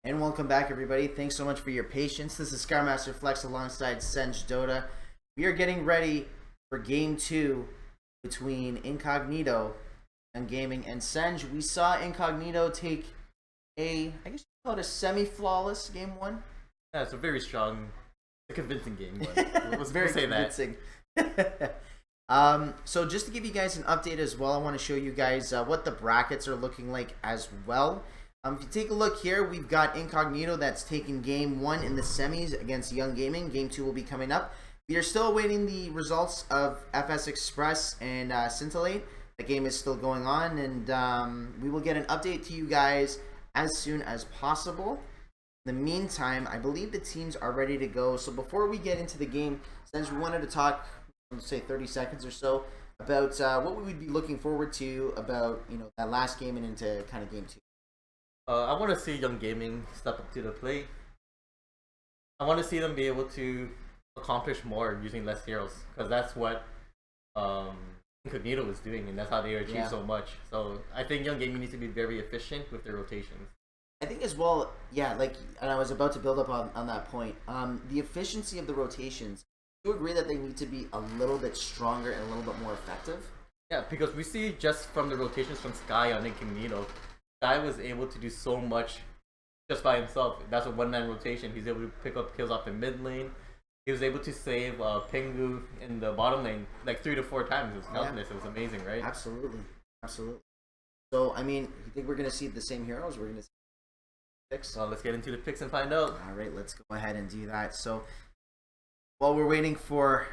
And welcome back, everybody. Thanks so much for your patience. This is Scarmaster Flex alongside Senj Dota. We are getting ready for Game 2 between Incognito and Gaming and Senj. We saw Incognito take I guess you call it a semi-flawless Game 1. Yeah, it's a very strong, convincing game. It's very convincing. So just to give you guys an update as well, I want to show you guys what the brackets are looking like as well. If you take a look here, we've got Incognito that's taking Game 1 in the semis against Young Gaming. Game 2 will be coming up. We are still awaiting the results of FS Express and Scintillate. The game is still going on, and we will get an update to you guys as soon as possible. In the meantime, I believe the teams are ready to go. So before we get into the game, since we wanted to talk, let's say 30 seconds or so, about what we would be looking forward to about that last game and into kind of Game 2. I want to see Young Gaming step up to the plate. I want to see them be able to accomplish more using less heroes, because that's what Incognito was doing, and that's how they achieved so much. So I think Young Gaming needs to be very efficient with their rotations. I think as well, and I was about to build up on that point. The efficiency of the rotations, do you agree that they need to be a little bit stronger and a little bit more effective? Yeah, because we see just from the rotations from Sky on Incognito, Sky was able to do so much just by himself. That's a one-man rotation. He's able to pick up kills off the mid lane. He was able to save Pingu in the bottom lane like 3 to 4 times. It was countless. It was amazing, right? Absolutely. So, I mean, you think we're going to see the same heroes? We're going to see picks? So let's get into the picks and find out. All right, let's go ahead and do that. So, while we're waiting for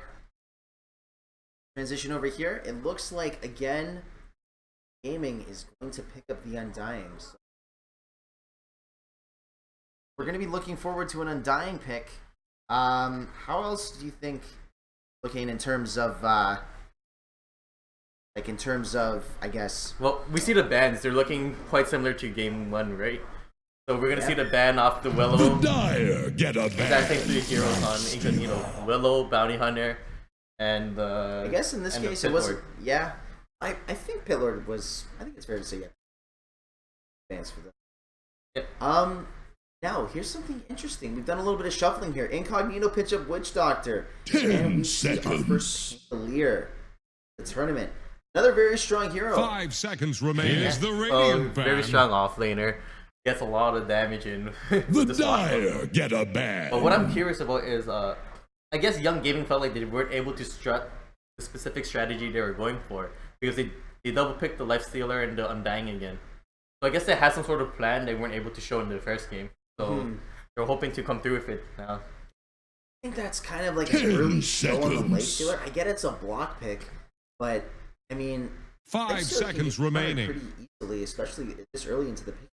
transition over here, it looks like, again, Gaming is going to pick up the Undying. So we're going to be looking forward to an Undying pick. How else do you think, looking in terms of, I guess... Well, we see the bans. They're looking quite similar to Game 1, right? So we're going to see the ban off the Willow. The Dire get a ban. Exact same 3 heroes on Incognito. Willow, Bounty Hunter, and I guess in this case it wasn't... Yeah. I think Pitlord was... I think it's fair to say, bans for them. Yep. Now, here's something interesting. We've done a little bit of shuffling here. Incognito pitch up Witch Doctor. 10 seconds. Our first Cavalier, the tournament. Another very strong hero. 5 seconds remains. The Radiant ban. Very strong offlaner. Gets a lot of damage in. The Dire get a ban. But what I'm curious about is, I guess Young Gaming felt like they weren't able to strut the specific strategy they were going for, because they double picked the Lifestealer and the Undying again. So I guess they had some sort of plan they weren't able to show in the first game. So they're hoping to come through with it now. I think that's kind of like an early show on the Lifestealer. I get it's a block pick, but I mean, 5 seconds remaining. Pretty easily, especially this early into the pick.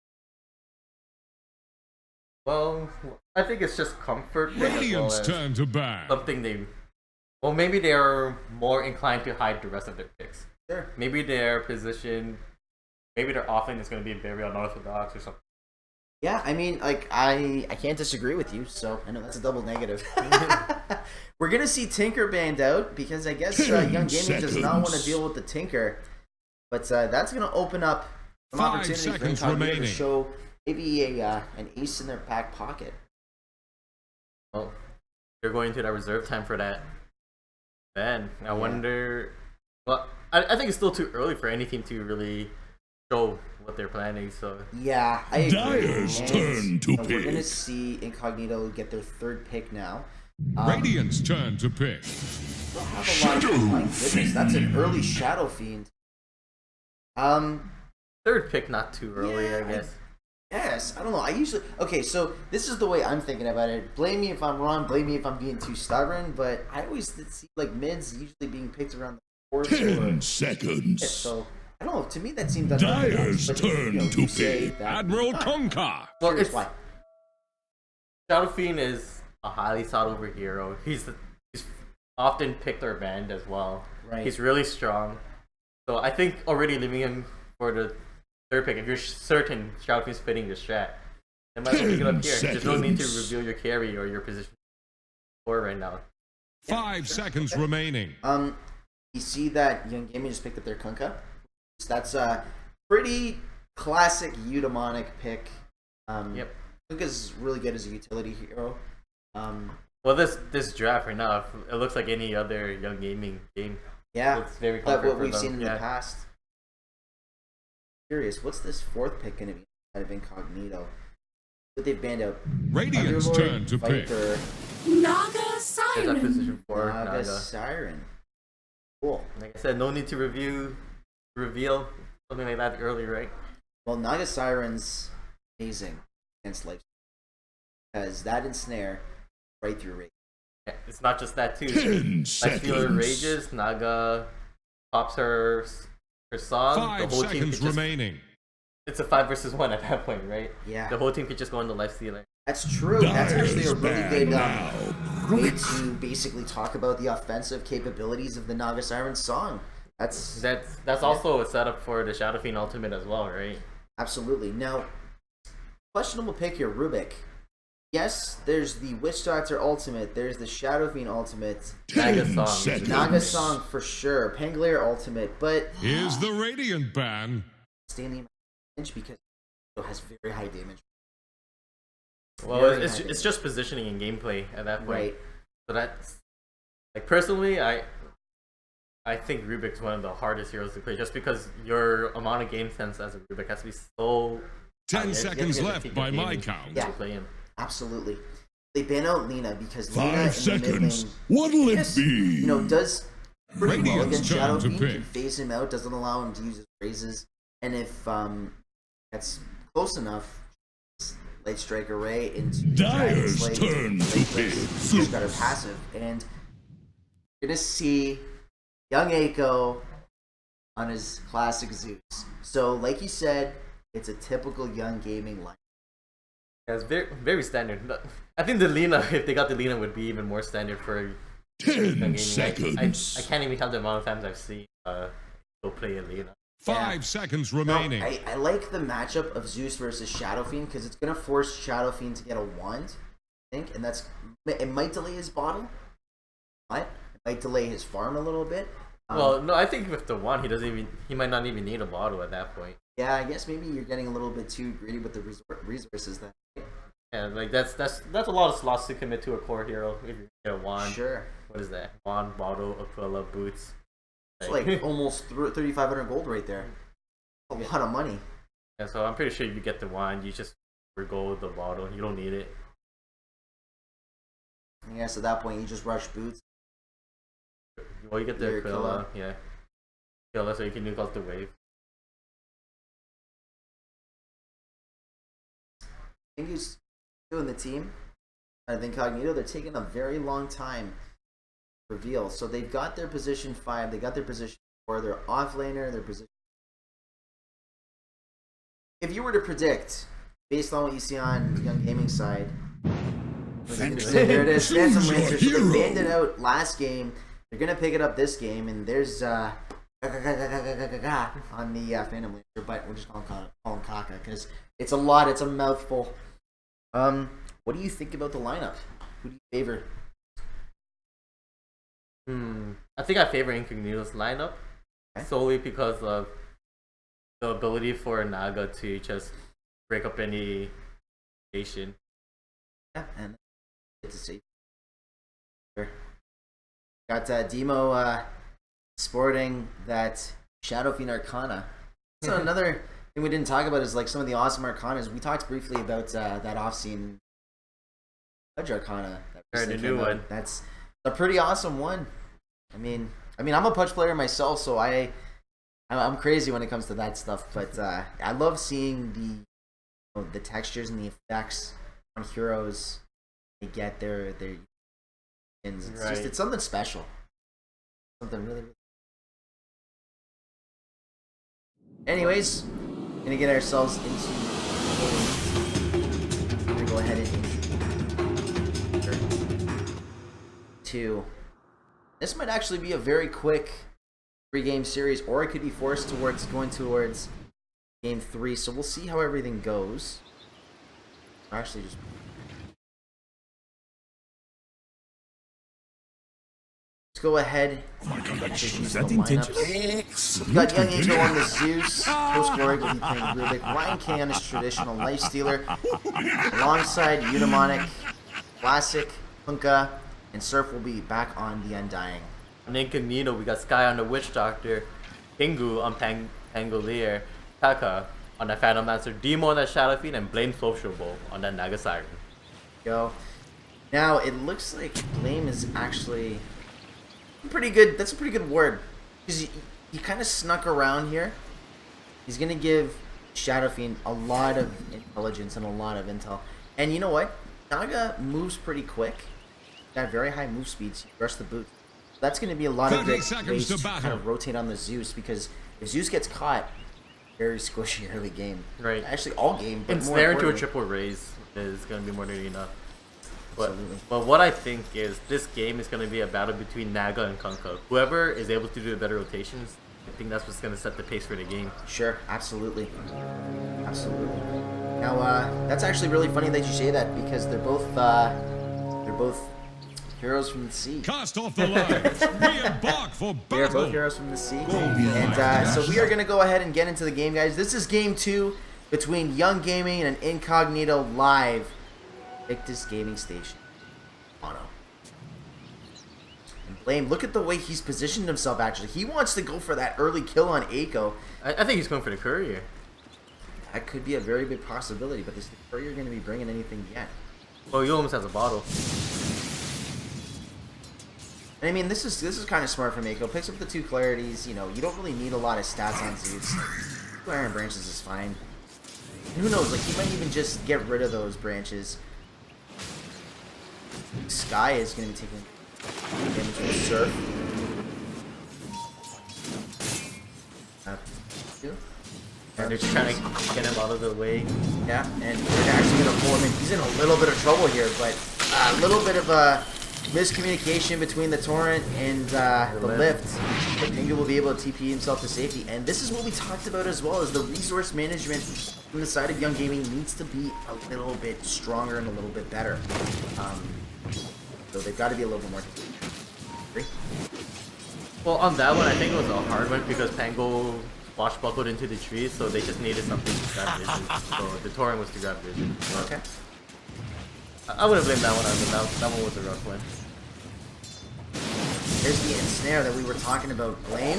Well, I think it's just comfort. Radiant's turn to ban. Something maybe they're more inclined to hide the rest of their picks. Sure. Maybe their position, maybe their offlane is going to be very unorthodox or something. Yeah, I mean, like, I can't disagree with you, so I know that's a double negative. We're going to see Tinker banned out, because I guess Young Gaming does not want to deal with the Tinker. But that's going to open up some 5 opportunity for seconds Incognito remaining. to show maybe an ace in their back pocket. Well, they're going to that reserve time for that ban. I wonder... Well, I think it's still too early for any team to really show what they're planning, so... Yeah, I agree. Dire's turn to pick. We're going to see Incognito get their 3rd pick now. Radiant's turn to pick. They'll have a lot of... My goodness, that's an early Shadow Fiend. 3rd pick, not too early, I guess. Yes, I don't know. Okay, so this is the way I'm thinking about it. Blame me if I'm wrong, blame me if I'm being too stubborn, but I always see like mids usually being picked around the 4th 10 seconds. So I don't know. To me, that seems Dire's turn to pick. pick. Admiral Tonka. Well, Here's why. Shadow Fiend is a highly sought over hero. He's often picked or banned as well. Right. He's really strong. So I think already leaving him for the 3rd pick, if you're certain Shadow Fiend's fitting the strat, then might as well pick it up here. There's no need to reveal your carry or your position for right now. 5 seconds remaining. You see that Young Gaming just picked up their Kunkka. So that's a pretty classic eudaimonic pick. Yep. Puka's really good as a utility hero. Well, this draft right now, it looks like any other Young Gaming game. Yeah, It's very like comfortable what for we've them. seen in Yeah. the past. Curious, what's this fourth pick going to be out of Incognito? What they've banned out? Radiant's Underlord, turn to pick. Viper, Naga There's that Siren. position for Naga, Naga. Siren. Cool. Like I said, no need to reveal something like that early, right? Well, Naga Siren's amazing against life because that ensnare right through rage. Yeah, it's not just that too. 10 Life Stealer seconds. rages, Naga pops her song. The 5 whole team could seconds just, remaining. it's a 5 versus 1 at that point, right? Yeah, The whole team could just go into Life Stealer. that's true. That's actually a Dyer's really bad good now. way to basically talk about the offensive capabilities of the Naga Siren song. That's Also a setup for the Shadow Fiend ultimate as well, right? absolutely. Now, questionable pick here, Rubik. Yes, there's the Witch Doctor ultimate. There's the Shadow Fiend ultimate. 10 song. seconds. Naga song for sure. Pangolier ultimate, but Here's the Radiant ban. standing damage because it has very high damage. Well, Very it's high it's just positioning and gameplay at that point. Right. So that's like personally, I think Rubik's one of the hardest heroes to play, just because your amount of game sense as a Rubik has to be so. 10 high. seconds You have to left keep by the my game count. Yeah. to play him. Absolutely. They ban out Lena because Lena 5 in the mid seconds. lane, What'll it yes, be? you know, does pretty well Radiant's against turn Shadow to Fiend, pick. can phase him out, doesn't allow him to use his raises, and if that's close enough, Light Strike Array into Dyer's Dragon Slate, turn to Light pick. Blitz, just got her passive, and you're gonna see young Aiko on his classic Zeus. So, like you said, it's a typical Young Gaming line. Yeah, it's very very standard. I think the Lina, if they got the Lina, would be even more standard for 10 gaming. seconds. I can't even count the amount of times I've seen go play a Lina. 5 seconds No, remaining. I like the matchup of Zeus versus Shadow Fiend because it's gonna force Shadow Fiend to get a wand, I think, and it might delay his bottle, but it might delay his farm a little bit. Well, no, I think with the one, he might not even need a bottle at that point. Yeah, I guess maybe you're getting a little bit too greedy with the resources then. Yeah, like that's a lot of slots to commit to a core hero. If you get a wand, Sure, what is that? Wand, bottle, Aquila, boots. it's like almost 3,500 gold right there. A lot of money. Yeah, so I'm pretty sure if you get the wand, you just forgo the bottle. You don't need it. I guess at that point you just rush boots. Well, you get the Your Aquila, yeah. Aquila, so you can nuke out the wave. I think he's doing the team. I think Incognito, they're taking a very long time to reveal. So they've got their position 5, they got their position 4, they're off laner, their position. If you were to predict, based on what you see on the Young Gaming side, there it is, Phantom Choose your Rancer. So hero. they banned it out last game. They're gonna pick it up this game, and there's on the Phantom Lancer, but we're just gonna call him Kaka because it's a lot. It's a mouthful. What do you think about the lineup? Who do you favor? I think I favor Incognito's lineup Okay. solely because of the ability for Naga to just break up any station. Yeah, and get to see. Sure. Got Demo sporting that Shadow Fiend Arcana. So another thing we didn't talk about is like some of the awesome Arcanas. We talked briefly about that off scene Judge Arcana. That Right, the recently new came out. one. That's a pretty awesome one. I mean, I'm a Pudge player myself, so I'm crazy when it comes to that stuff. But I love seeing the textures and the effects on heroes. They get their it's Right. just it's something special. Something really, really. Anyways, gonna get ourselves into. We're gonna go ahead and two. This might actually be a very quick 3-game series, or it could be forced towards going towards game 3. So we'll see how everything goes. Actually, just. go ahead. Is that intention? We got Young Angel on the Zeus. Post Glory will be playing Rubik. Ryan K on his traditional Lifestealer. Alongside Unimonic, Classic, Punka, and Surf will be back on the Undying. On Incognito, we got Sky on the Witch Doctor, Pingu on Pangolier, Kaka on the Phantom Master, Demo on that Shadow Fiend, and Blame Sociable on that Naga Siren. Go. Now, it looks like Blame is actually pretty good. That's a pretty good word. Because he kind of snuck around here. He's going to give Shadow Fiend a lot of intelligence and a lot of intel. And you know what? Naga moves pretty quick. Got very high move speeds. Rush the boot. That's going to be a lot of 30 good seconds ways to to battle. kind of rotate on the Zeus. Because if Zeus gets caught, very squishy early game. Right. Actually, all game. But more Ensnare into a importantly- triple raise is going to be more than enough. Absolutely. But what I think is this game is going to be a battle between Naga and Kunkka. Whoever is able to do the better rotations, I think that's what's going to set the pace for the game. Sure, absolutely. Absolutely. Now, that's actually really funny that you say that because they're both heroes from the sea. Cast off the lines. We embark for They are both battle. heroes from the sea. And so we are going to go ahead and get into the game, guys. This is game 2 between Young Gaming and Incognito live. Victus Gaming Station. Mono. And Blame, look at the way he's positioned himself, actually. He wants to go for that early kill on Aiko. I think he's going for the courier. That could be a very big possibility, but is the courier going to be bringing anything yet? Well, he almost has a bottle. And I mean, this is kind of smart from Aiko. Picks up the 2 clarities. You know, you don't really need a lot of stats on Zeus. 2 Iron Branches is fine. And who knows, like, he might even just get rid of those branches. Sky is going to be taking damage from Surf. And they're just trying to get him out of the way. Yeah, and they're actually going to pull him in. He's in a little bit of trouble here, but a little bit of a miscommunication between the Torrent and the Lift. But Pingu will be able to TP himself to safety. And this is what we talked about as well, is the resource management from the side of Young Gaming needs to be a little bit stronger and a little bit better. So they've got to be a little bit more. Agree? Well, on that one, I think it was a hard one because Pango swashbuckled into the trees, so they just needed something to grab vision. So the Torrent was to grab vision. So Okay. I wouldn't blame that one on them. That one was a rough one. There's the ensnare that we were talking about. Blame.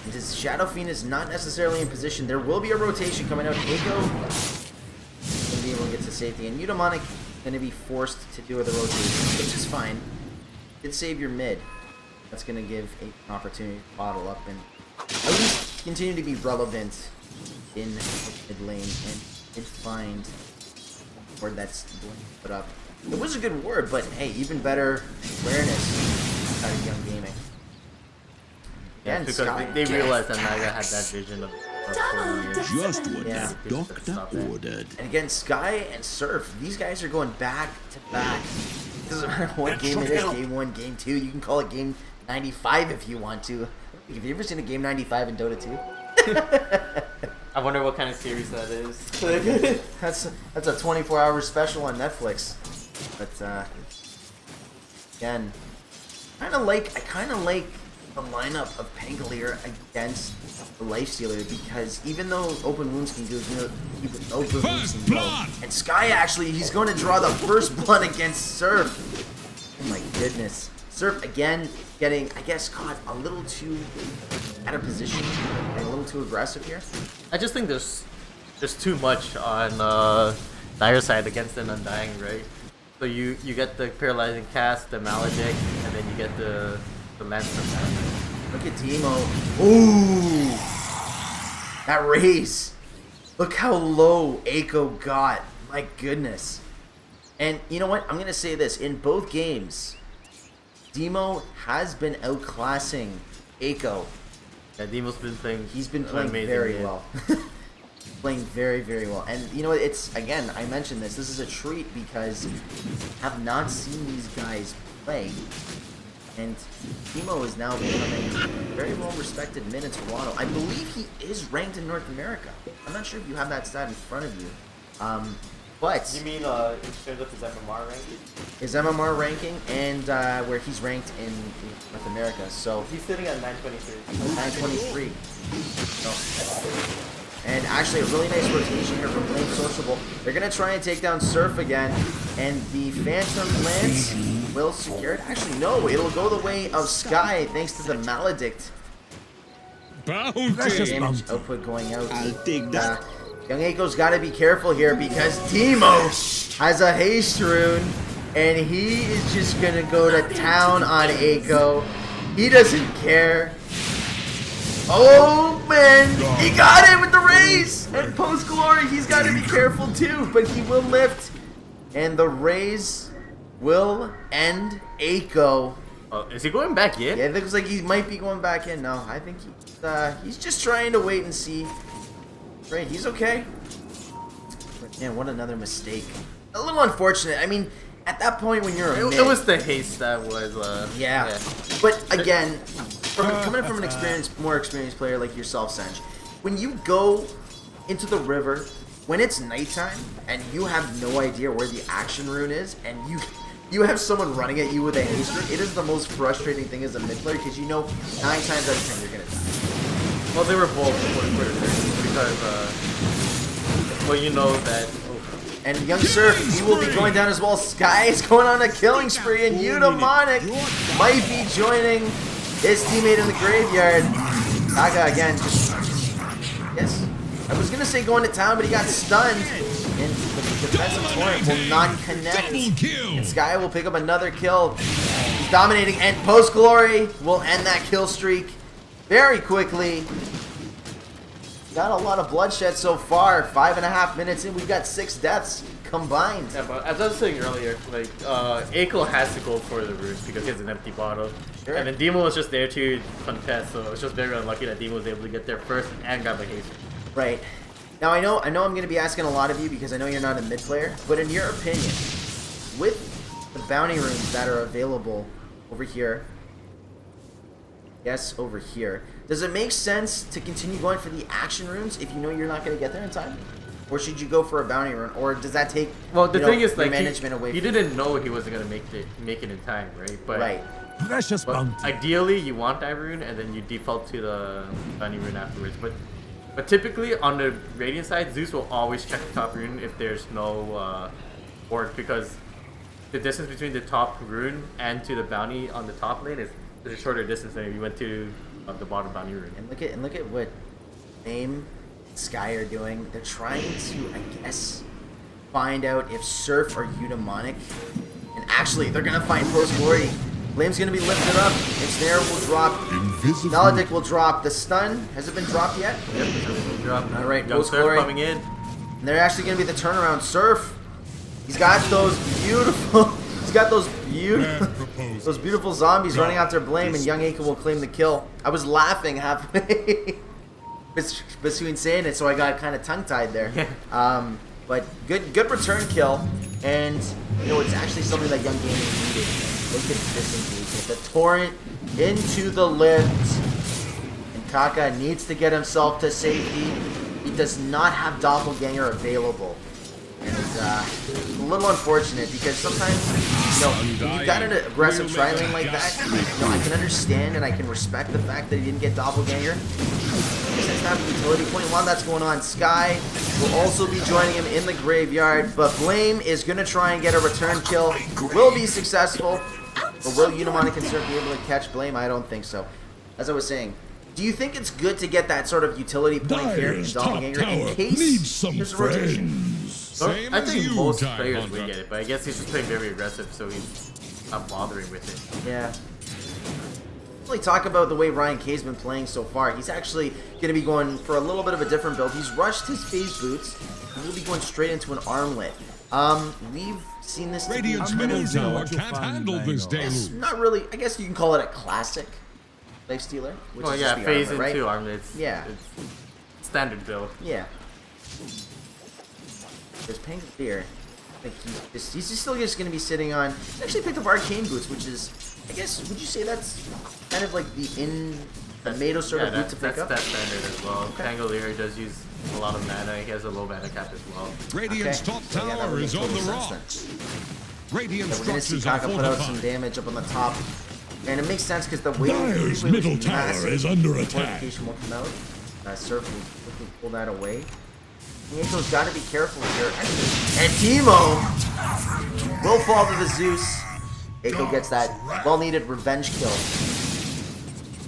And his Shadow Fiend is not necessarily in position. There will be a rotation coming out. Aiko going to be able to get to safety. And Eudaimonic going to be forced to do the rotation, which is fine. Did save your mid. That's going to give an opportunity to bottle up and at least continue to be relevant in mid lane. And did find a word that's put up. It was a good word, but hey, even better awareness out of Young Gaming. Yeah, And because Sky. they realized that Naga had that vision of 4 years. Just what Yeah. the doctor ordered. And again, Sky and Surf, these guys are going back to back. Doesn't matter what game it is, game 1, game 2. You can call it game 95 if you want to. Have you ever seen a game 95 in Dota 2? I wonder what kind of series that is. That's a 24-hour special on Netflix. But again, I kind of like the lineup of Pangolier against the Lifestealer because even though Open Wounds can do, you know, Open Wounds can go. blood! And Sky actually, he's going to draw the first blood against Surf. Oh my goodness. Surf again getting, I guess, caught a little too out of position and a little too aggressive here. I just think there's too much on Dire side against an Undying, right? So you get the paralyzing cast, the Maledict, and then you get the lance from that. Look at Demo. Ooh! That raise. Look how low Aiko got. My goodness. And you know what? I'm going to say this. In both games, Demo has been outclassing Aiko. Yeah, Demo's been playing. He's been an playing amazing very game. well. Playing very, very well. And you know what? It's, again, I mentioned this. This is a treat because I have not seen these guys play. And Demo is now becoming very well-respected mid in Toronto. I believe he is ranked in North America. I'm not sure if you have that stat in front of you. But You mean in terms of his MMR ranking? his MMR ranking and where he's ranked in North America. So He's sitting at 923. 923. So, and actually a really nice rotation here from Blame Sociable. They're going to try and take down Surf again. And the Phantom Lance will secure it. Actually, no. It'll go the way of Sky thanks to the Maledict. Bounty. Damage output going out. I'll take that. Young Aiko's got to be careful here because Timo has a haste rune. And he is just going to go to town on Aiko. He doesn't care. Oh man, he got it with the raise! And post glory, he's got to be careful too, but he will lift. And the raise will end Aiko. Is he going back in? Yeah, it looks like he might be going back in. No, I think he's just trying to wait and see. Great, he's okay. But man, what another mistake. A little unfortunate. I mean, at that point when you're a mid, It was the haste that was. yeah. But again, coming from an more experienced player like yourself, Sanj, when you go into the river when it's nighttime and you have no idea where the action rune is, and you have someone running at you with a haste rune, it is the most frustrating thing as a mid player because you know 9 times out of 10 you're gonna die. Well, they were both because well, you know that. And Young Surf, he will be going down as well. Sky is going on a killing spree, and Eudaimonic might be joining his teammate in the graveyard. Taka again, yes. I was gonna say going to town, but he got stunned. And the defensive torrent will not connect. And Sky will pick up another kill. He's dominating, and Post Glory will end that kill streak very quickly. Got a lot of bloodshed so far. 5.5 minutes in, we've got 6 deaths combined. Yeah, but as I was saying earlier, like Aiko has to go for the rune because he has an empty bottle. Sure. And then Demo was just there to contest, so it's just very unlucky that Demo was able to get there first and grab a haste. Right. Now I know I'm going to be asking a lot of you because I know you're not a mid player, but in your opinion, with the bounty runes that are available over here, yes, over here, does it make sense to continue going for the action runes if you know you're not going to get there in time? Or should you go for a bounty rune? Or does that take Thing is, like, management away he from didn't know he wasn't going to make it in time, right? But, right. Precious But bounty. ideally, you want that rune, and then you default to the bounty rune afterwards. But typically, on the Radiant side, Zeus will always check the top rune if there's no board, because the distance between the top rune and to the bounty on the top lane is a shorter distance than if you went to the bottom bounty rune. And look at what Fame and Sky are doing. They're trying to, I guess, find out if Surf or Eudaimonic. And actually, they're gonna find Post Glory. Flame's gonna be lifted up. Ensnare will drop. Maledict will drop. The stun, has it been dropped yet? Yep, it's drop. All right, Young Post Surf Glory. coming in. And they're actually gonna be the turnaround. Surf. He's got those beautiful. He's got those beautiful zombies running after Blame, and Young Aiko will claim the kill. I was laughing halfway between saying it, so I got kind of tongue-tied there. But good return kill, and it's actually something that Young Gaming needed. Look at this engagement. The torrent into the lift, and Kaka needs to get himself to safety. He does not have Doppelganger available. And it's a little unfortunate because sometimes, when you've got an aggressive tri-lane like that, I can understand and I can respect the fact that he didn't get Doppelganger. He doesn't have a utility point. While that's going on, Sky will also be joining him in the graveyard, but Blame is going to try and get a return kill. Will be successful, but will Eudaimonic and Surf be able to catch Blame? I don't think so. As I was saying, do you think it's good to get that sort of utility point here in Doppelganger in case there's a rotation? I think most players would get it, but I guess he's just playing very aggressive, so he's not bothering with it. Yeah. Really talk about the way Ryan K's been playing so far. He's actually going to be going for a little bit of a different build. He's rushed his phase boots, and he'll be going straight into an armlet. We've seen this. Radiant's middle tower can't handle this deluge. Not really. I guess you can call it a classic lifestealer. Well, yeah, just phase armlet, into right? armlets. Yeah. It's standard build. Yeah. There's Pangolier. He's just still just going to be sitting on. He's actually picked up Arcane Boots, which is, I guess, would you say that's kind of like the Mato sort of boot to pick up? That's standard as well. Okay. Pangolier does use a lot of mana. He has a low mana cap as well. Radiant's Okay. top So, yeah, that tower would is make on the total sense rocks. then. Radiant Yeah, we're gonna see structures are Kaka put out some fortified. damage up on the top. And it makes sense because the wave Dire's was middle tower massive. is under attack. Fortification will come out. Surf will quickly pull that away. Nieko's got to be careful here. And Teemo will fall to the Zeus. Eiko gets that well-needed revenge kill.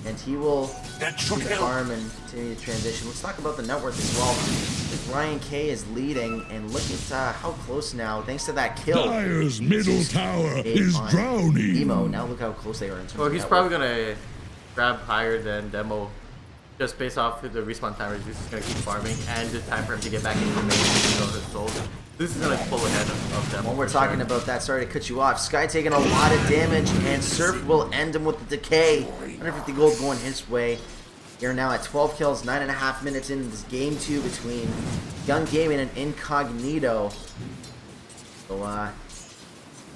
And he will farm and continue to transition. Let's talk about the net worth as well. Ryan K is leading, and look at how close now, thanks to that kill. Dire's middle tower is on drowning. Emo, now look how close they are in terms Well, of he's net probably worth. gonna grab higher than Demo, just based off of the respawn timer. Zeus is gonna keep farming, and the time for him to get back into the main of his soul. Zeus is gonna pull ahead of Demo. While we're for talking sure. about that, sorry to cut you off. Sky taking a lot of damage, and Surf will end him with the decay. 150 gold going his way. You're now at 12 kills, 9.5 minutes into this game 2 between Young Gaming and Incognito. So,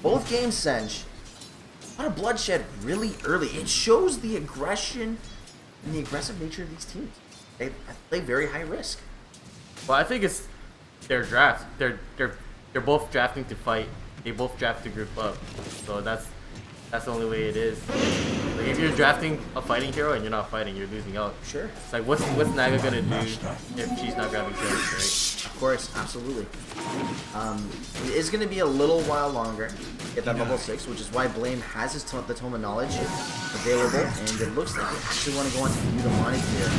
both games, Senj. A lot of bloodshed really early. It shows the aggression and the aggressive nature of these teams. They play very high risk. Well, I think it's their draft. They're both drafting to fight. They both draft to group up. So that's the only way it is. Like if you're drafting a fighting hero and you're not fighting, you're losing out. Sure. It's like what's Naga gonna do if she's not grabbing kills, right? Of course, absolutely. It is going to be a little while longer to get that level 6, which is why Blame has his the Tome of Knowledge available, and it looks like we actually want to go on to view the money here.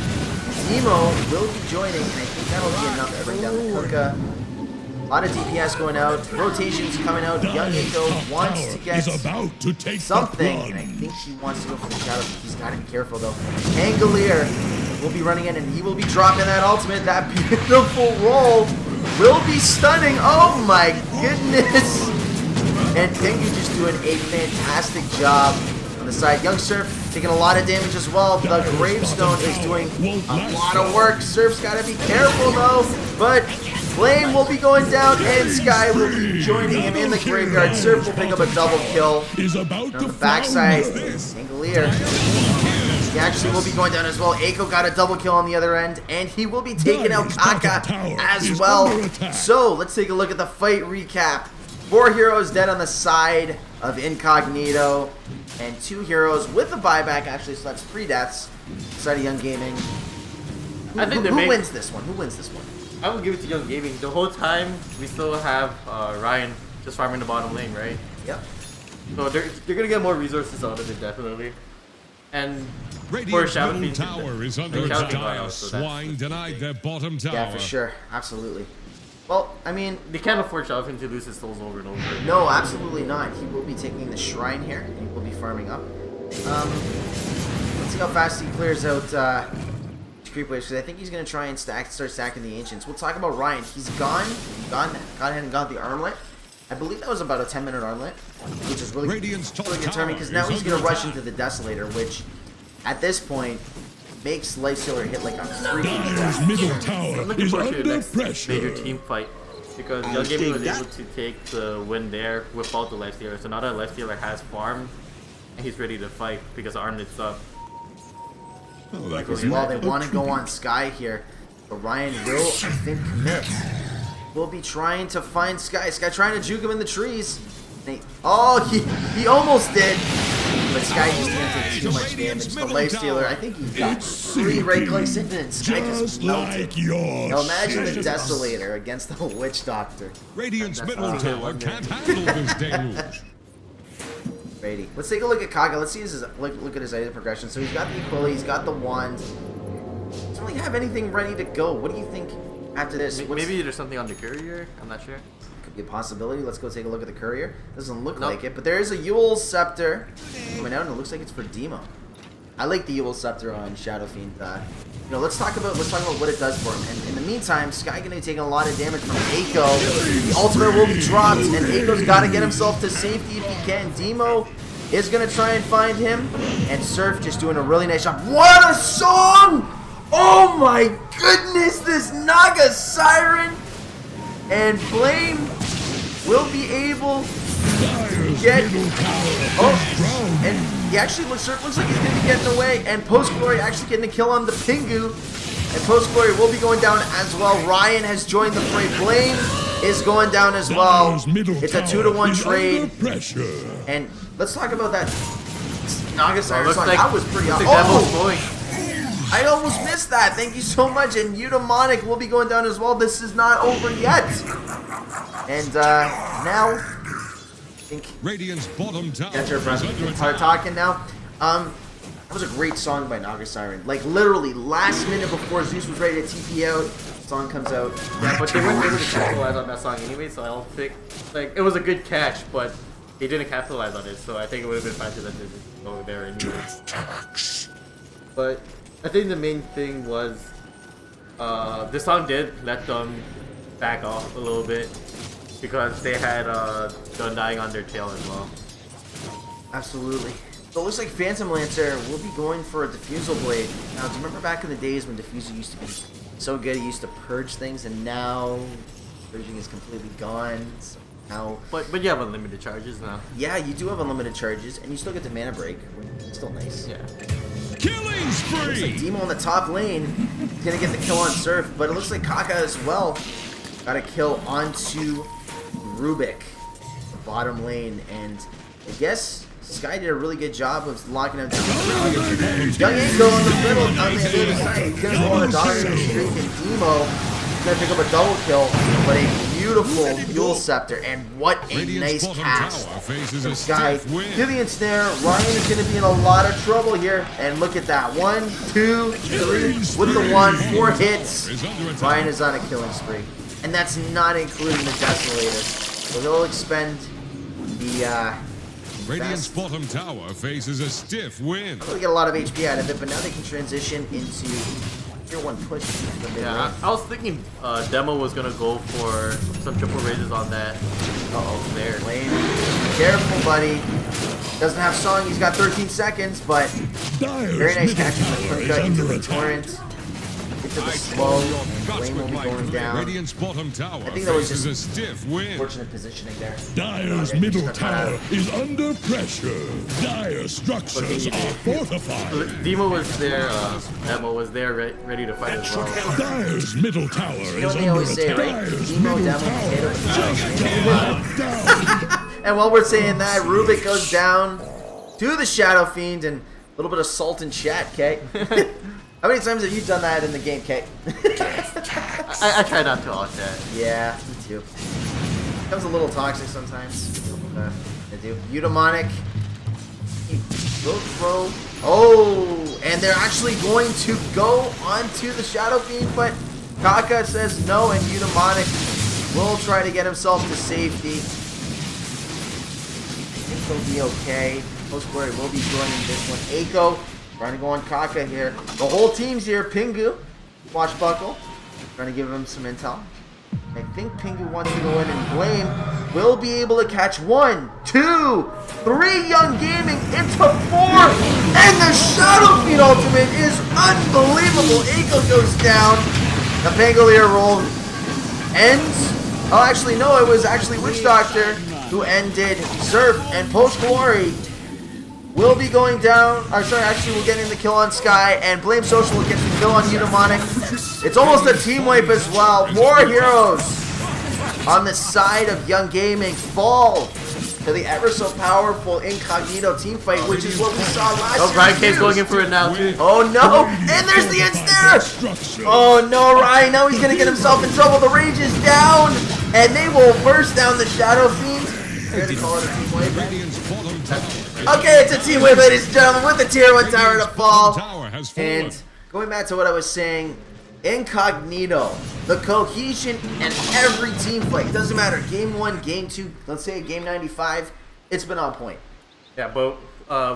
Nemo will be joining, and I think that'll be enough to bring down the Kuka. A lot of DPS going out, rotations coming out. Young Eiko wants to get is about to take something, the and I run. think he wants to go for the shadow. He's got to be careful though. Angolier will be running in, and he will be dropping that ultimate. That beautiful roll will be stunning. Oh my goodness! And Tengu just doing a fantastic job on the side. Young Surf taking a lot of damage as well. The Gravestone is doing a lot of work. Surf's got to be careful though, but Flame will be going down, and Sky will be joining him in the graveyard. Surf will pick up a double kill. Is about On to the backside, flounder this. Angolier. He actually will be going down as well. Eiko got a double kill on the other end, and he will be taking out Kaka as well. So, let's take a look at the fight recap. 4 heroes dead on the side of Incognito, and 2 heroes with a buyback, actually, so that's 3 deaths. Side of Young Gaming. I think Who wins this one? Who wins this one? I would give it to Young Gaming. The whole time we still have Ryan just farming the bottom lane, right? Yep. So they're gonna get more resources out of it definitely. And for Radiant's Shadow middle Fiend, tower is under Shadow attack. Fiend buy also, that's- Swine denied their bottom tower. Yeah, for sure. Absolutely. Well, I mean, They can't afford Shadow Fiend to lose his souls over and over. no, absolutely not. He will be taking the shrine here, and he will be farming up. Let's see how fast he clears out creep waves, because I think he's going to try and start stacking the ancients. We'll talk about Ryan. He's gone ahead and got the armlet. I believe that was about a 10-minute armlet, which is really, Radiant's top really good timing, because now tower is he's going to under rush into the Desolator, which at this point makes Lifestealer hit like a 3 Dire's middle tower I'm looking is forward to the under next pressure. major team fight because Young Gaming was able to take the win there without the Lifestealer. So now that Lifestealer has farm and he's ready to fight because Armlet's up. Oh, that As could well, be they a want to go creepy- on Sky here, but Ryan will, I think, commit. We'll be trying to find Sky. Sky trying to juke him in the trees. Oh, he almost did, but Sky just didn't take too much damage. The Lifestealer, I think he got 3 right clicks in, and Sky just Just melted. like your Now imagine the shadows. Desolator against the Witch Doctor. Radiant's middle tower can't handle this deluge. Brady. Let's take a look at Kaga. Let's see his look at his item progression. So he's got the Aquila, he's got the wand. Doesn't really have anything ready to go. What do you think after this? Maybe there's something on the courier. I'm not sure. Could be a possibility. Let's go take a look at the courier. Doesn't look Nope. like it, but there is a Yule Scepter coming out, and it looks like it's for Demo. I like the Yule Scepter on Shadow Fiend. Let's talk about what it does for him. And in the meantime, Sky gonna be taking a lot of damage from Eiko. The ultimate will be dropped, and Eiko's got to get himself to safety if he can. Demo is gonna try and find him, and Surf just doing a really nice job. What a song! Oh my goodness, this Naga Siren! And Blame will be able to get. Oh, and he actually looks like he's going to be getting away. And Post Glory actually getting a kill on the Pingu and Post Glory will be going down as well. Ryan has joined the fray. Blame is going down as well. Dire's middle It's a tower 2-to-1 is trade. under pressure. And let's talk about that Naga Siren Looks song. like, That was pretty looks awesome. like Demo's Oh! going. I almost missed that. Thank you so much. And Eudaimonic will be going down as well. This is not over yet. And now, I think Radiant's bottom tower Get your is breath. under Start attack. talking now. That was a great song by Naga Siren. Like literally last minute before Zeus was ready to TP out, song comes out. Yeah, but they weren't able to capitalize on that song anyway, so I don't think like it was a good catch, but they didn't capitalize on it, so I think it would have been fine to let them go there anyway. But I think the main thing was the song did let them back off a little bit because they had Dun dying on their tail as well. Absolutely. So it looks like Phantom Lancer will be going for a Diffusal Blade. Now, do you remember back in the days when Diffusal used to be so good, he used to purge things, and now purging is completely gone. So now, But you have unlimited charges now. yeah, you do have unlimited charges, and you still get the mana break. It's still nice. Yeah. Killing Looks like spree. Demo on the top lane is gonna get the kill on Surf, but it looks like Kaka as well got a kill onto Rubik, the bottom lane, and I guess Sky did a really good job of locking him down. Young Eagle on the middle, on the other side, he's gonna go on a dominant streak, and Demo is gonna pick up a double kill, but a beautiful Yule Scepter, and what a Radiant's nice bottom cast. tower faces a Sky stiff wind. to the ensnare. Ryan is going to be in a lot of trouble here. And look at that. 1, 2, 3 with the 1. 4 hits. Is under attack. Ryan is on a killing spree. And that's not including the Desolator. So he'll expend the, Radiant's best. bottom tower faces a stiff wind. Really get a lot of HP out of it, but now they can transition into tier 1 push. into the mid Yeah, lane. I was thinking Demo was gonna go for some triple raises on that. Uh-oh. There. Lane. Careful, buddy. Doesn't have song. He's got 13 seconds, but Dire's very nice middle catch from the tower is Kunkka into under the attack. torrent. Into the slow. Lane will be going down. Radiant's bottom tower I think that was faces just a stiff wind. Fortunate positioning there. Dire's Okay, middle just got caught tower out. is under pressure. Dire structures are fortified. Demo was there, Demo was there ready to fight as well. Dire's middle tower You know is what they under always say, attack. right? Dire's Demo, middle Demo, tower potato, down. And while we're saying that, Rubik goes down to the Shadow Fiend, and a little bit of salt and chat, Kate. How many times have you done that in the game, Kate? I try not to watch that. Yeah, me too. Becomes a little toxic sometimes. I do. Eudaimonic. Will throw. Oh, and they're actually going to go onto the Shadow Fiend, but Kaka says no, and Eudaimonic will try to get himself to safety. I think he'll be okay. Post Glory will be joining this one. Aiko trying to go on Kaka here. The whole team's here. Pingu, Watchbuckle, trying to give him some intel. I think Pingu wants to go in, and Blame will be able to catch 1, 2, 3 Young Gaming into 4, and the Shadow Fiend ultimate is unbelievable. Aiko goes down. The Pangolier roll ends. Oh, actually, no, it was actually Witch Doctor who ended Surf, and Post Glory will be going down. Actually, we're getting the kill on Sky, and Blame Social will get the kill on Eudaimonic. It's almost a team wipe as well. More heroes on the side of Young Gaming fall to the ever so powerful Incognito team fight, which is what we saw last Oh, year. Brian K's going in for it now too. Oh no! And there's the ensnare! Structure. Oh no, Ryan! Now he's gonna get himself in trouble. The rage is down, and they will burst down the Shadow Fiend. I'm gonna call it a team wipe. Radiant's bottom tower. Okay, it's a team win, ladies and gentlemen, with the tier 1 tower to fall. Tower has fallen. And going back to what I was saying, Incognito, the cohesion in every team fight. It doesn't matter. Game 1, Game 2, let's say game 95, it's been on point. Yeah, but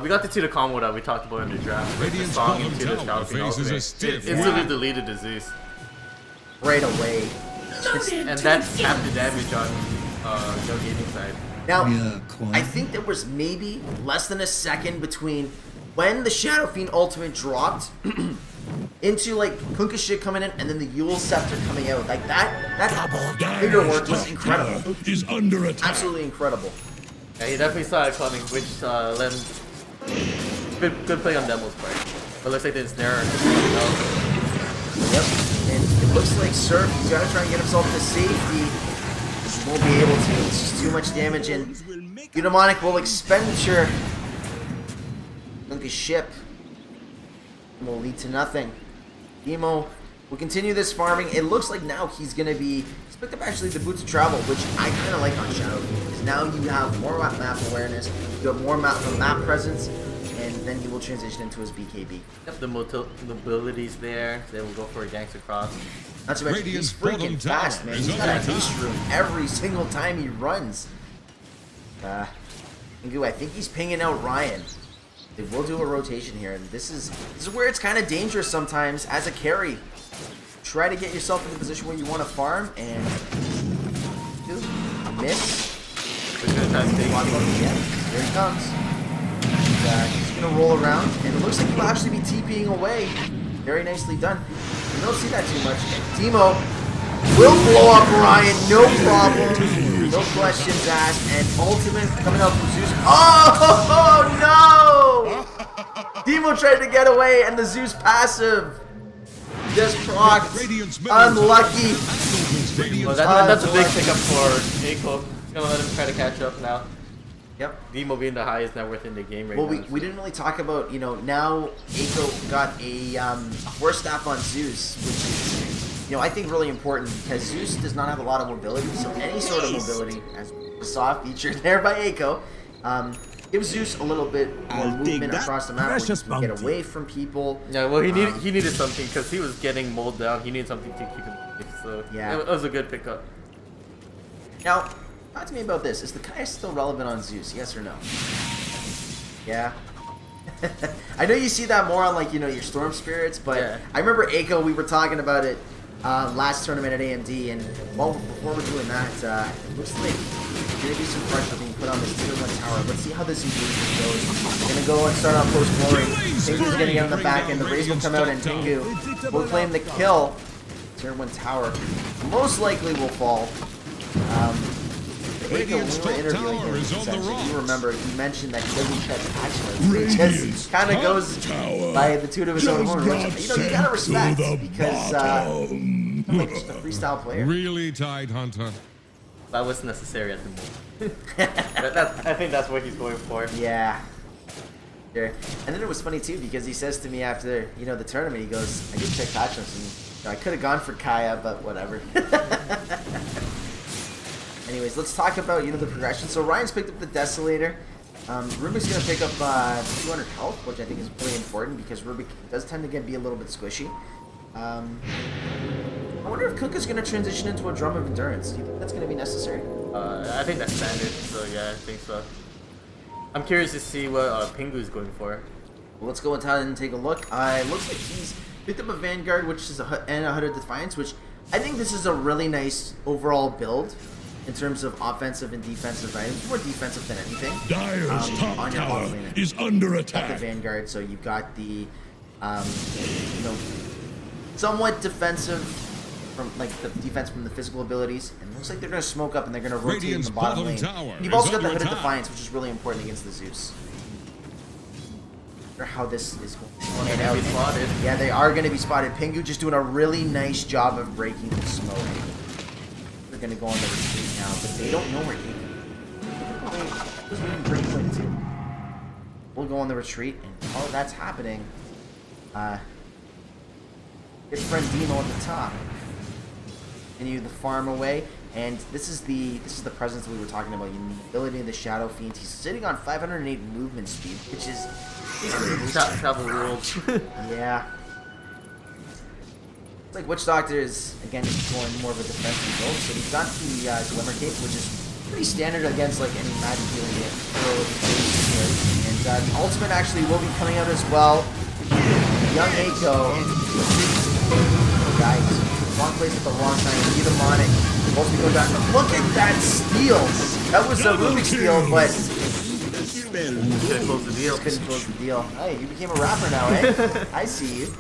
we got to see the combo that we talked about in the draft. With the Radiant's song bottom into the tower Shadow Fiend faces a ultimate. stiff It instantly wind. deleted the Zeus. Right away. And that's half the damage on Young Gaming side. Now, I think there was maybe less than a second between when the Shadow Fiend ultimate dropped into like Kunkka shit coming in and then the Yule Scepter coming out. Like that bigger work was incredible. Is under attack. Absolutely incredible. Yeah, he definitely saw it coming, which led him good play on Demo's part. But looks like the ensnare. Yep. looks like Surf, he's got to try and get himself to safety. He won't be able to. It's just too much damage, and Eudaimonic will expenditure. Sunk his ship. Will lead to nothing. Demo will continue this farming. It looks like now he's going to be... He's picked up actually the Boots of Travel, which I kind of like on Shadow Fiend, because now you have more map awareness, you have more map presence, and then he will transition into his BKB. Yep, the mobility's there. They will go for a gangster cross. Not to mention, he's freaking fast, man. He's got a haste room every single time he runs. Ingu, I think he's pinging out Ryan. They will do a rotation here, and this is where it's kind of dangerous sometimes as a carry. Try to get yourself in the position where you want to farm, and miss. Here he comes. He's going to roll around, and it looks like he'll actually be TPing away. Very nicely done. You don't see that too much. Demo will blow up Ryan, no problem. No questions asked, and ultimate coming out from Zeus. Oh no! Demo tried to get away, and the Zeus passive just procced. Unlucky. Well, that's a big pickup for Eiko. He's gonna let him try to catch up now. Yep. Demo being the highest net worth in the game right now. Well, we didn't really talk about, you know, now Eiko got a 4-staff on Zeus, which is, you know, I think really important because Zeus does not have a lot of mobility, so any sort of mobility, as we saw featured there by Eiko, gives Zeus a little bit more movement across the map where he can get away from people. Yeah, well, he needed something because he was getting mowed down. He needed something to keep him safe, so yeah, it was a good pickup. Now, talk to me about this. Is the Kaya still relevant on Zeus? Yes or no? Yeah. I know you see that more on, like, you know, your Storm Spirits, but yeah. I remember Eiko, we were talking about it last tournament at AMD, and well, before we're doing that, it looks like there's going to be some pressure being put on this tier 1 tower. Let's see how this engagement goes. We're going to go and start off post glory. Pingu's going to get on the back end. The Raze will come out, and Pingu will claim the kill. Tier 1 tower most likely will fall. Eiko, when we were interviewing him, essentially, you remember he mentioned that he doesn't catch actions. He just kind of goes by the toot of his own horn, which, you know, you gotta respect because like just a freestyle player. Really tight, Hunter. That was necessary at the moment. I think that's what he's going for. Yeah. Sure. And then it was funny too because he says to me after, you know, the tournament, he goes, "I did check patches, and you know, I could have gone for Kaya, but whatever." Anyways, let's talk about, you know, the progression. So Ryan's picked up the Desolator. Rubik's going to pick up 200 health, which I think is really important because Rubik does tend to be a little bit squishy. I wonder if Kuka's going to transition into a Drum of Endurance. Do you think that's going to be necessary? I think that's standard, so yeah, I think so. I'm curious to see what Pingu's going for. Well, let's go inside and take a look. It looks like he's picked up a Vanguard, which is and a 100 Defiance, which I think this is a really nice overall build. In terms of offensive and defensive items, more defensive than anything. Dyer's top tower is under attack. Got the Vanguard, so you've got the, you know, somewhat defensive from like the defense from the physical abilities, and it looks like they're going to smoke up and they're going to rotate in the bottom lane. And you've also got the Hooded Defiance, which is really important against the Zeus. I wonder how this is going out. Yeah, they are going to be spotted. Pingu just doing a really nice job of breaking the smoke. They're going to go on the retreat now, but they don't know where he is. We'll go on the retreat, and while that's happening, good friend Demo at the top. Continue the farm away, and this is the presence that we were talking about. The ability of the Shadow Fiend. He's sitting on 508 movement speed, which is travel rules. Yeah. It's like Witch Doctor is, again, going more of a defensive build, so he's got the Glimmer Cape, which is pretty standard against like any magic healing game. And Ultimate actually will be coming out as well. Young Eiko. Guys, wrong place at the wrong time. Eudaimonic. Supposed to go down. Look at that steal! That was a Rubik steal, but couldn't close the deal. Couldn't close the deal. Hey, you became a rapper now, eh? I see you.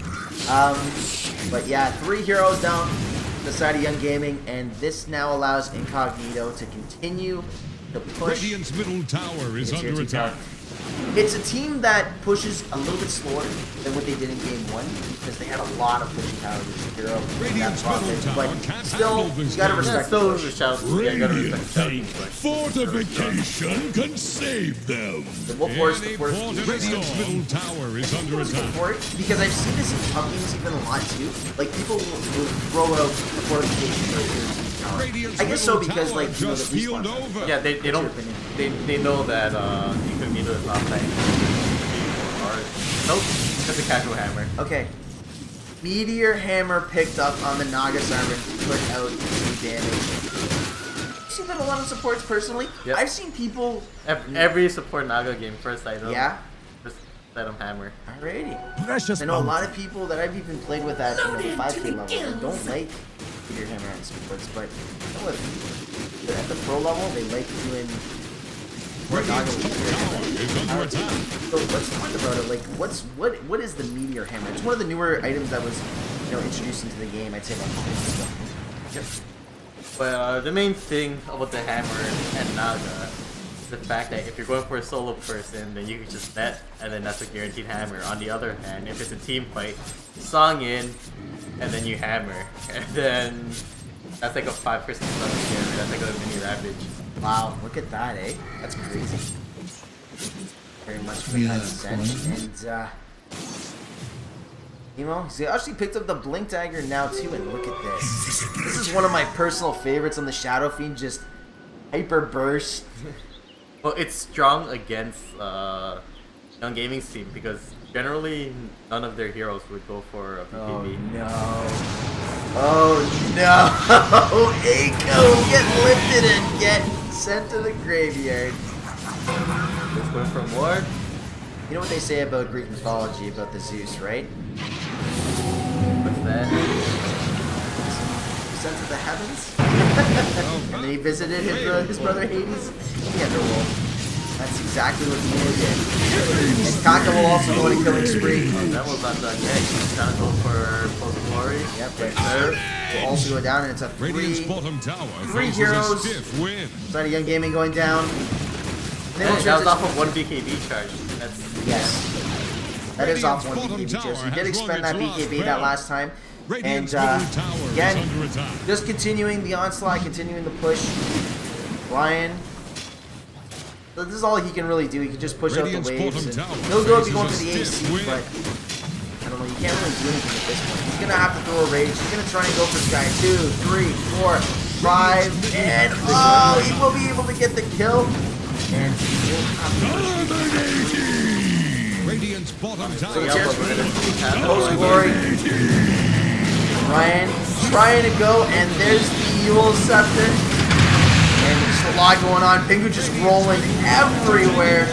But yeah, 3 heroes down the side of Young Gaming, and this now allows Incognito to continue to push. Radiant's middle tower is under attack. It's a team that pushes a little bit slower than what they did in game 1 because they had a lot of pushing power with Shapiro. Radiant's middle tower But can't still, handle this you gotta damage. Yeah, respect the still push. the shout. Yeah, you gotta Radiant respect the think shout. fortification can save them. Then we'll force the Any force. Radiant's middle tower is under attack. For it, because I've seen this in pub games even a lot too. Like people will throw out the fortification for tower. Radiant's I guess so middle because tower like you know, just the healed respawn. over. Yeah, they don't. They know that Incognito is not playing hard. Nope, just a casual hammer. Okay. Meteor Hammer picked up on the Naga Siren, put out 2 damage. I've seen that a lot of supports personally. Yep. I've seen people. Every support Naga game, first item. Yeah. Just item hammer. Alrighty. Precious I know a lot of people that I've even played with at the 5K level that don't like Meteor Hammer at sports, but you know what? They're at the pro level, they like doing more Naga with Meteor Hammer. Is under attack. So let's talk about it. Like, what is the Meteor Hammer? It's one of the newer items that was, introduced into the game. I'd say about 5 years ago. Yep. But the main thing about the hammer and Naga is the fact that if you're going for a solo person, then you can just bet, and then that's a guaranteed hammer. On the other hand, if it's a team fight, song in, and then you hammer, and then that's like a 5% level hammer. That's like a mini ravage. Wow, look at that, eh? That's crazy. Very much for that Sench. And, he actually picked up the Blink Dagger now, too, and look at this. This is one of my personal favorites on the Shadow Fiend, just hyper burst. Well, it's strong against Young Gaming's team because generally none of their heroes would go for a Oh, PPV. no. Oh, no. Eiko, get lifted and get sent to the graveyard. Let's go for more. You know what they say about Greek mythology, about the Zeus, right? What's that? Sent to the heavens? And then he visited his brother Hades? He had to roll. That's exactly what Nino did. And Kaka will also go on a killing spree. Oh, that was not done yet. He's trying to go for Post Glory. Yep, but third will also go down, and it's a Radiant's 3. bottom tower Three faces a heroes. stiff win. Side of Young Gaming going down. And then Yeah, we'll that was transition- off of 1 BKB charge. That's Yes. That is off one Radiant's BKB bottom charge. So he tower did has expend run that its BKB last that bell. last time. Radiant's And middle tower is again, under attack. just continuing the onslaught, continuing the push. Ryan. So this is all he can really do. He can just push Radiant's out the waves. bottom And tower he'll go if he faces going a for the stiff AC, wind. but I don't know. You can't really do anything at this point. He's gonna have to throw a rage. He's gonna try and go for Sky 2, 3, 4, 5, and oh, he will be able to get the kill. And he will have to Radiant's bottom tower. yeah, but we're gonna see Taz Post going Glory. Ryan trying to go, and there's the Yule Scepter. And there's a lot going on. Pingu just rolling everywhere.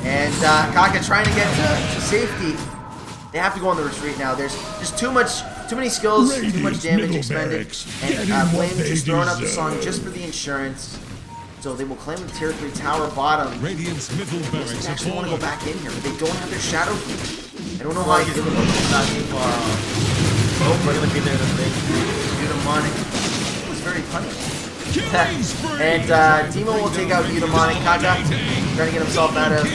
And Kaka trying to get to safety. They have to go on the retreat now. There's just too many skills, too much Radiant's damage middle expended. barracks And getting what Blame they just throwing up the deserve. song just for the insurance. So they will claim the tier 3 tower bottom. Radiant's middle They barracks have actually want to go fallen. back in here, but they don't have their Shadow Fiend. I don't know how Well, you he's do it. not too far off. Oh, we're gonna be there in a bit. Eudaimonic. It was very funny. Killing spree. And Demo will take out Eudaimonic. Kaka trying to get himself out of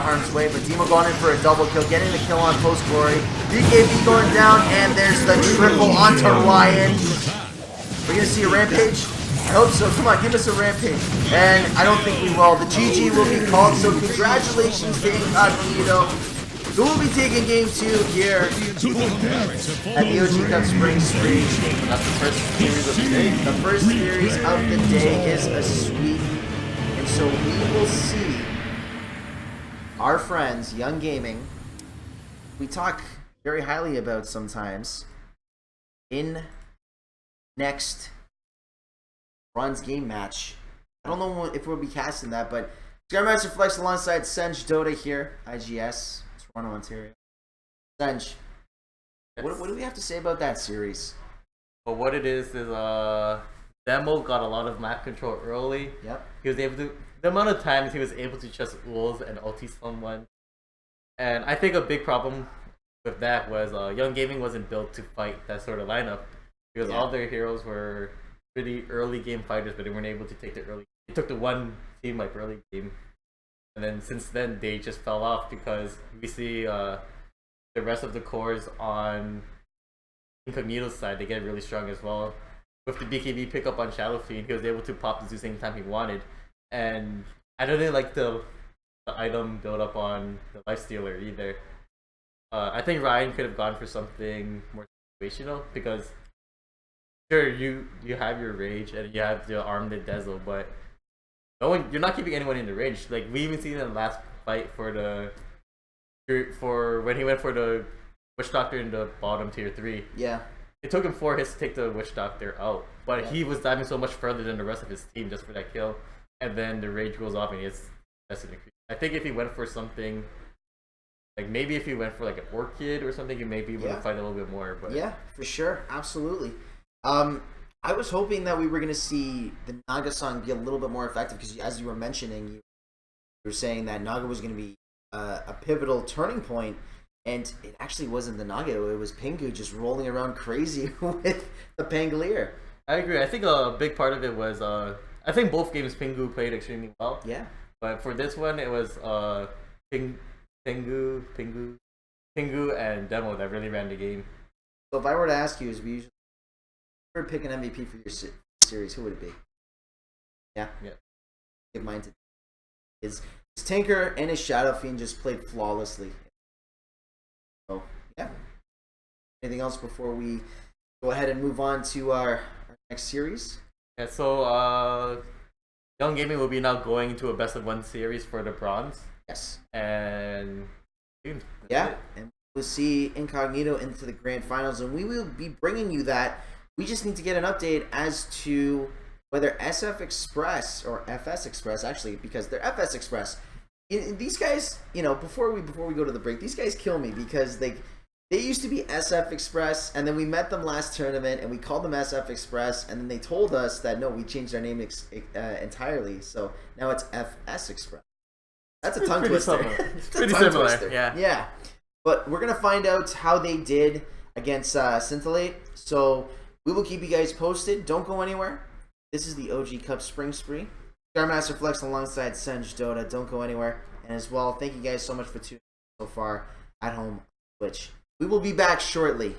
harm's way, but Demo going in for a double kill, getting the kill on Post Glory. BKB going down, and there's the triple onto Ryan. We're gonna see a rampage. I hope so. Come on, give us a rampage. And I don't think we will. The GG will be called. So congratulations to Incognito, who will be taking game 2 here Radiant's bottom barracks have at the fallen. OG Cup Spring Spree. That's the first series of the day. The first series of the day is a sweep, and so we will see our friends, Young Gaming, we talk very highly about sometimes, in next bronze game match. I don't know if we'll be casting that, but Skymaster Flex alongside Senj Dota here, IGS, Toronto, Ontario. Senj, what do we have to say about that series? But what it is Demo got a lot of map control early. Yep. He was able to, the amount of times he was able to just ult and ulti someone. And I think a big problem with that was Young Gaming wasn't built to fight that sort of lineup because all their heroes were pretty early game fighters, but they weren't able to take the early. It took the one team like early game And then since then, they just fell off because we see the rest of the cores on Incognito's side, they get really strong as well. With the BKB pickup on Shadow Fiend, he was able to pop the Zeus anytime he wanted. And I don't really like the item build up on the Lifestealer either. I think Ryan could have gone for something more situational because sure you have your rage and you have the armed Dazzle, but you're not keeping anyone in the range. Like we even seen in the last fight for when he went for the Witch Doctor in the bottom tier 3. Yeah. It took him 4 hits to take the Witch Doctor out, but he was diving so much further than the rest of his team just for that kill. And then the rage goes off and he hits that's an increase. I think if he went for something like maybe if he went for like an Orchid or something, he may be able to fight a little bit more. But yeah, for sure, absolutely. I was hoping that we were gonna see the Naga song be a little bit more effective because, as you were mentioning, you were saying that Naga was gonna be a pivotal turning point, and it actually wasn't the Naga. It was Pingu just rolling around crazy with the Pangolier. I agree. I think a big part of it was I think both games Pingu played extremely well. Yeah. But for this one, it was Pingu, and Demo that really ran the game. So if I were to ask you, as we usually pick an MVP for your series, who would it be? Yeah. Give mine to his Tinker and his Shadow Fiend just played flawlessly. So yeah. Anything else before we go ahead and move on to our next series? Yeah. So Young Gaming will be now going into a best of 1 series for the bronze. Yes. And yeah, and we'll see Incognito into the grand finals, and we will be bringing you that. We just need to get an update as to whether SF Express or FS Express, actually, because they're FS Express. These guys, before we go to the break, these guys kill me because they used to be SF Express, and then we met them last tournament, and we called them SF Express, and then they told us that no, we changed our name entirely, so now it's FS Express. That's a tongue twister. Pretty similar. Yeah. But we're gonna find out how they did against Scintillate. So we will keep you guys posted. Don't go anywhere. This is the OG Cup Spring Spree. Starmaster Flex alongside Senj Dota. Don't go anywhere. And as well, thank you guys so much for tuning in so far at home on Twitch. We will be back shortly.